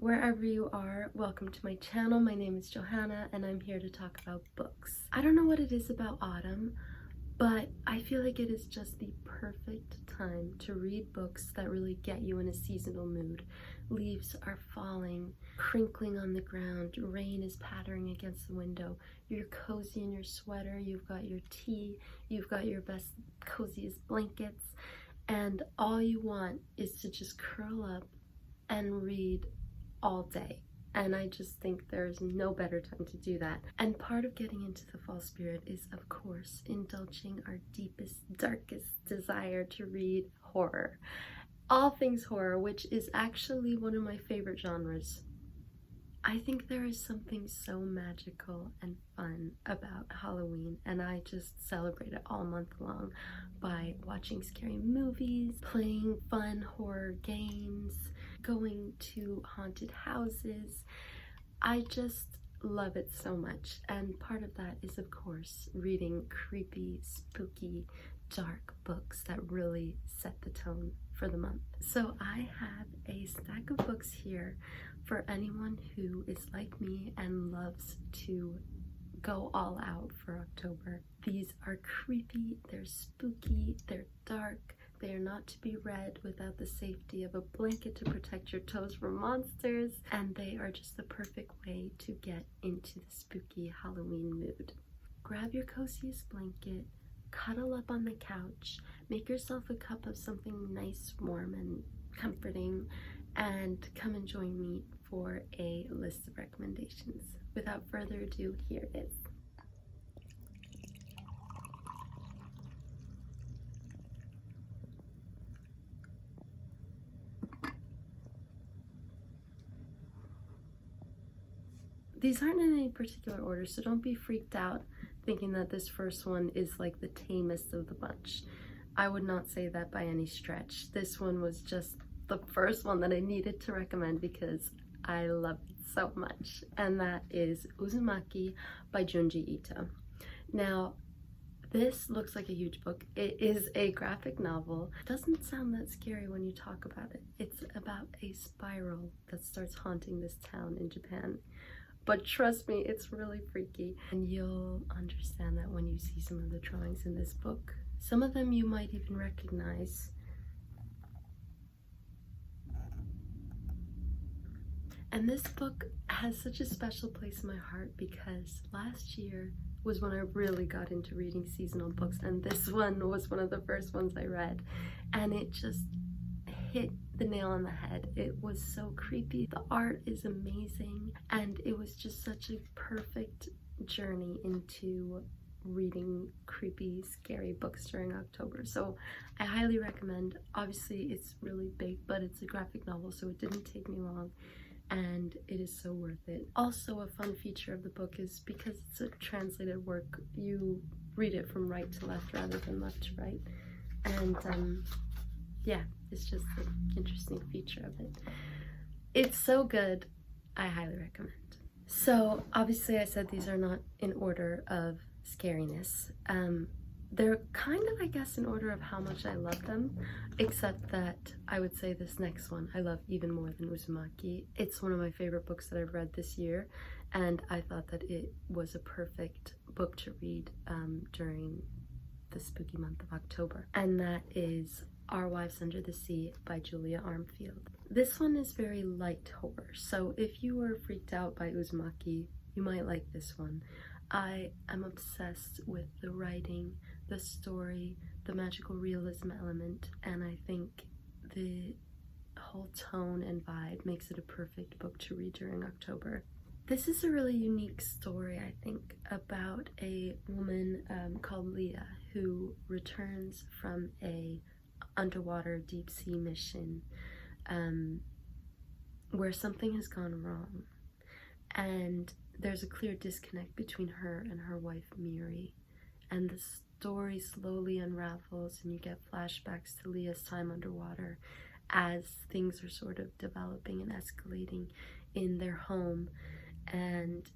Wherever you are, welcome to my channel. My name is Johanna and I'm here to talk about books. I don't know what it is about autumn, but I feel like it is just the perfect time to read books that really get you in a seasonal mood. Leaves are falling, crinkling on the ground, rain is pattering against the window, you're cozy in your sweater, you've got your tea, you've got your best coziest blankets, and all you want is to just curl up and read all day. And I just think there's no better time to do that. And part of getting into the fall spirit is, of course, indulging our deepest, darkest desire to read horror. All things horror, which is actually one of my favorite genres. I think there is something so magical and fun about Halloween, and I just celebrate it all month long by watching scary movies, playing fun horror games, going to haunted houses. I just love it so much, and part of that is, of course, reading creepy, spooky, dark books that really set the tone for the month. So I have a stack of books here for anyone who is like me and loves to go all out for October. These are creepy, they're spooky, they're dark, they are not to be read without the safety of a blanket to protect your toes from monsters, and they are just the perfect way to get into the spooky Halloween mood. Grab your coziest blanket, cuddle up on the couch, make yourself a cup of something nice, warm, and comforting, and come and join me for a list of recommendations. Without further ado, here it is. These aren't in any particular order, so don't be freaked out thinking that this first one is like the tamest of the bunch. I would not say that by any stretch. This one was just the first one that I needed to recommend because I love it so much, and that is Uzumaki by Junji Ito. Now, this looks like a huge book. It is a graphic novel. It doesn't sound that scary when you talk about it. It's about a spiral that starts haunting this town in Japan. But trust me, it's really freaky, and you'll understand that when you see some of the drawings in this book. Some of them you might even recognize. And this book has such a special place in my heart because last year was when I really got into reading seasonal books, and this one was one of the first ones I read, and it just hit the nail on the head. It was so creepy. The art is amazing, and it was just such a perfect journey into reading creepy, scary books during October. So I highly recommend. Obviously it's really big, but it's a graphic novel, so it didn't take me long, and it is so worth it. Also, a fun feature of the book is because it's a translated work, you read it from right to left rather than left to right, and yeah, it's just an interesting feature of it. It's so good, I highly recommend. So obviously I said these are not in order of scariness. They're kind of, I guess, in order of how much I love them, except that I would say this next one I love even more than Uzumaki. It's one of my favorite books that I've read this year, and I thought that it was a perfect book to read during the spooky month of October, and that is Our Wives Under the Sea by Julia Armfield. This one is very light horror, so if you were freaked out by Uzumaki, you might like this one. I am obsessed with the writing, the story, the magical realism element, and I think the whole tone and vibe makes it a perfect book to read during October. This is a really unique story, I think, about a woman called Leah who returns from a underwater deep sea mission where something has gone wrong, and there's a clear disconnect between her and her wife Miri, and the story slowly unravels and you get flashbacks to Leah's time underwater as things are sort of developing and escalating in their home, and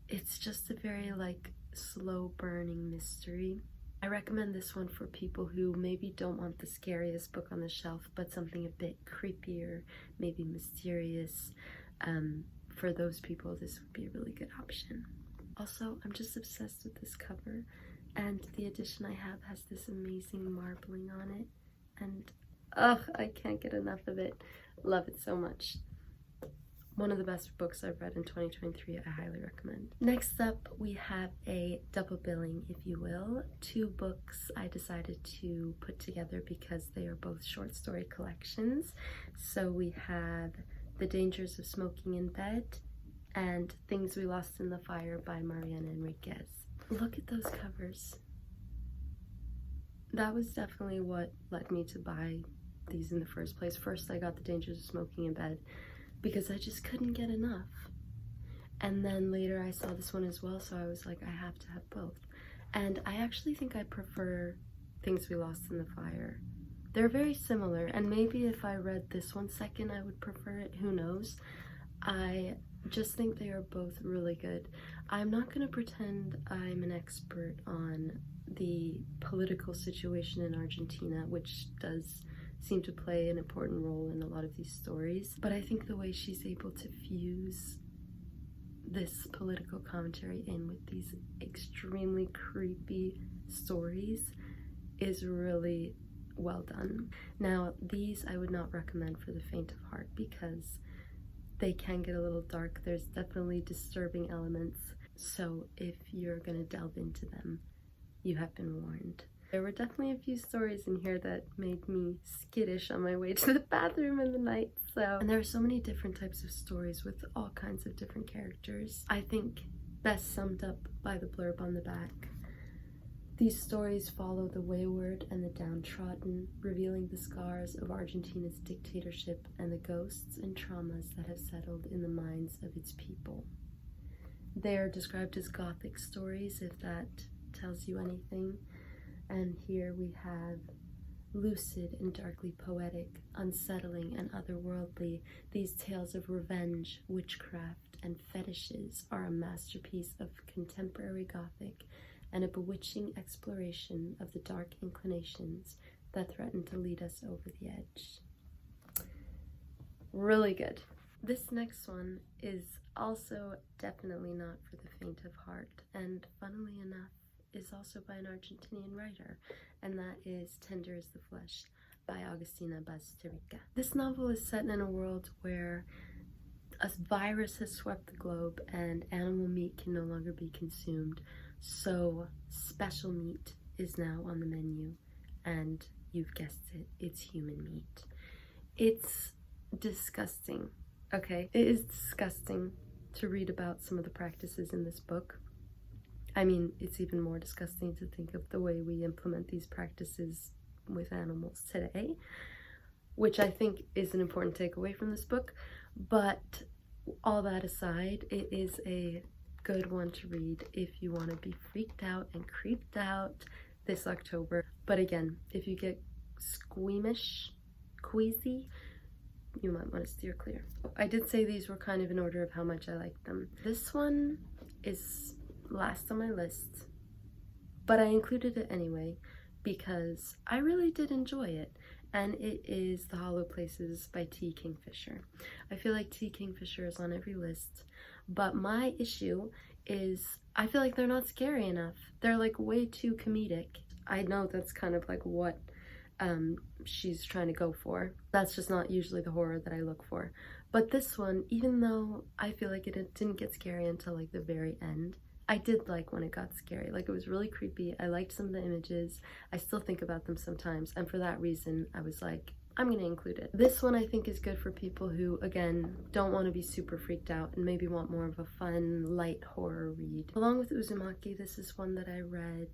it's just a very like slow burning mystery. I recommend this one for people who maybe don't want the scariest book on the shelf, but something a bit creepier, maybe mysterious, For those people, this would be a really good option. Also, I'm just obsessed with this cover, and the edition I have has this amazing marbling on it, and ugh, I can't get enough of it. Love it so much. One of the best books I've read in 2023, I highly recommend. Next up, we have a double billing, if you will. Two books I decided to put together because they are both short story collections. So we have The Dangers of Smoking in Bed and Things We Lost in the Fire by Mariana Enriquez. Look at those covers. That was definitely what led me to buy these in the first place. First, I got The Dangers of Smoking in Bed because I just couldn't get enough. And then later I saw this one as well, so I was like, I have to have both. And I actually think I prefer Things We Lost in the Fire. They're very similar, and maybe if I read this one second, I would prefer it. Who knows? I just think they are both really good. I'm not going to pretend I'm an expert on the political situation in Argentina, which does seem to play an important role in a lot of these stories, but I think the way she's able to fuse this political commentary in with these extremely creepy stories is really well done. Now, these I would not recommend for the faint of heart because they can get a little dark. There's definitely disturbing elements, so if you're gonna delve into them, you have been warned. There were definitely a few stories in here that made me skittish on my way to the bathroom in the night. And there are so many different types of stories with all kinds of different characters. I think best summed up by the blurb on the back. These stories follow the wayward and the downtrodden, revealing the scars of Argentina's dictatorship and the ghosts and traumas that have settled in the minds of its people. They are described as Gothic stories, if that tells you anything. And here we have lucid and darkly poetic, unsettling and otherworldly. These tales of revenge, witchcraft, and fetishes are a masterpiece of contemporary Gothic and a bewitching exploration of the dark inclinations that threaten to lead us over the edge. Really good. This next one is also definitely not for the faint of heart, and funnily enough, is also by an Argentinian writer, and that is Tender as the Flesh by Agustina Bazterrica. This novel is set in a world where a virus has swept the globe and animal meat can no longer be consumed, so special meat is now on the menu, and you've guessed it, it's human meat. It's disgusting, okay? It is disgusting to read about some of the practices in this book. I mean, it's even more disgusting to think of the way we implement these practices with animals today, which I think is an important takeaway from this book. But all that aside, it is a good one to read if you want to be freaked out and creeped out this October. But again, if you get squeamish, queasy, you might want to steer clear. I did say these were kind of in order of how much I liked them. This one is last on my list, but I included it anyway because I really did enjoy it, and it is The Hollow Places by T. Kingfisher. I feel like T. Kingfisher is on every list, but my issue is I feel like they're not scary enough. They're like way too comedic. I know that's kind of like what she's trying to go for. That's just not usually the horror that I look for. But this one, even though I feel like it didn't get scary until like the very end, I did like when it got scary. Like, it was really creepy. I liked some of the images. I still think about them sometimes, and for that reason I was like, I'm gonna include it. This one I think is good for people who, again, don't want to be super freaked out and maybe want more of a fun, light horror read. Along with Uzumaki, this is one that I read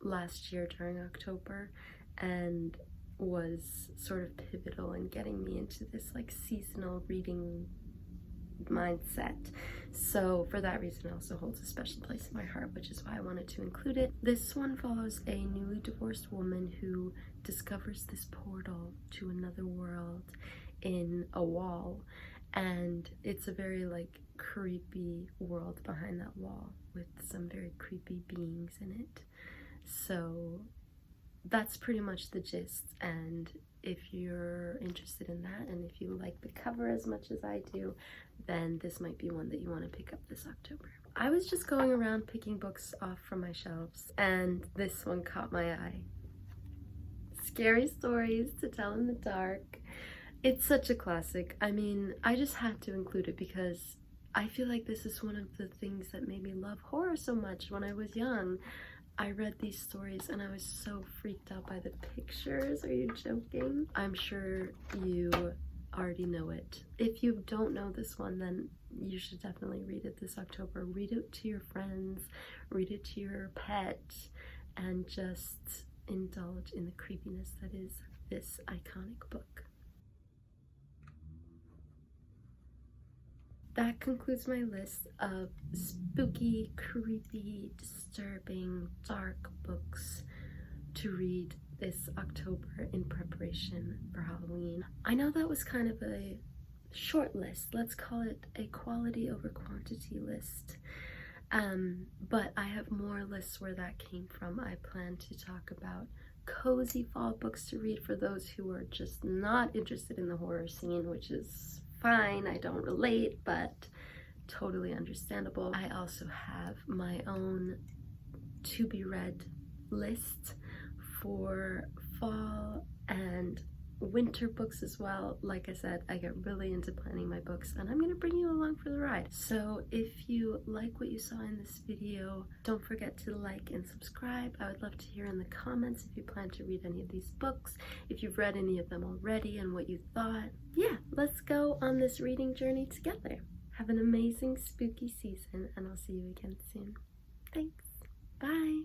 last year during October and was sort of pivotal in getting me into this like seasonal reading mindset. So for that reason, it also holds a special place in my heart, which is why I wanted to include it. This one follows a newly divorced woman who discovers this portal to another world in a wall, and it's a very like creepy world behind that wall with some very creepy beings in it. So that's pretty much the gist, and if you're interested in that, and if you like the cover as much as I do, then this might be one that you want to pick up this October. I was just going around picking books off from my shelves, and this one caught my eye. Scary Stories to Tell in the Dark. It's such a classic. I mean, I just had to include it because I feel like this is one of the things that made me love horror so much when I was young. I read these stories and I was so freaked out by the pictures. Are you joking? I'm sure you already know it. If you don't know this one, then you should definitely read it this October. Read it to your friends, read it to your pet, and just indulge in the creepiness that is this iconic book. That concludes my list of spooky, creepy, disturbing, dark books to read this October in preparation for Halloween. I know that was kind of a short list. Let's call it a quality over quantity list. But I have more lists where that came from. I plan to talk about cozy fall books to read for those who are just not interested in the horror scene, which is fine. I don't relate, but totally understandable. I also have my own to be read list for fall and winter books as well. Like I said, I get really into planning my books, and I'm gonna bring you along for the ride. So if you like what you saw in this video, don't forget to like and subscribe. I would love to hear in the comments if you plan to read any of these books, if you've read any of them already and what you thought. Yeah, let's go on this reading journey together. Have an amazing spooky season, and I'll see you again soon. Thanks. Bye.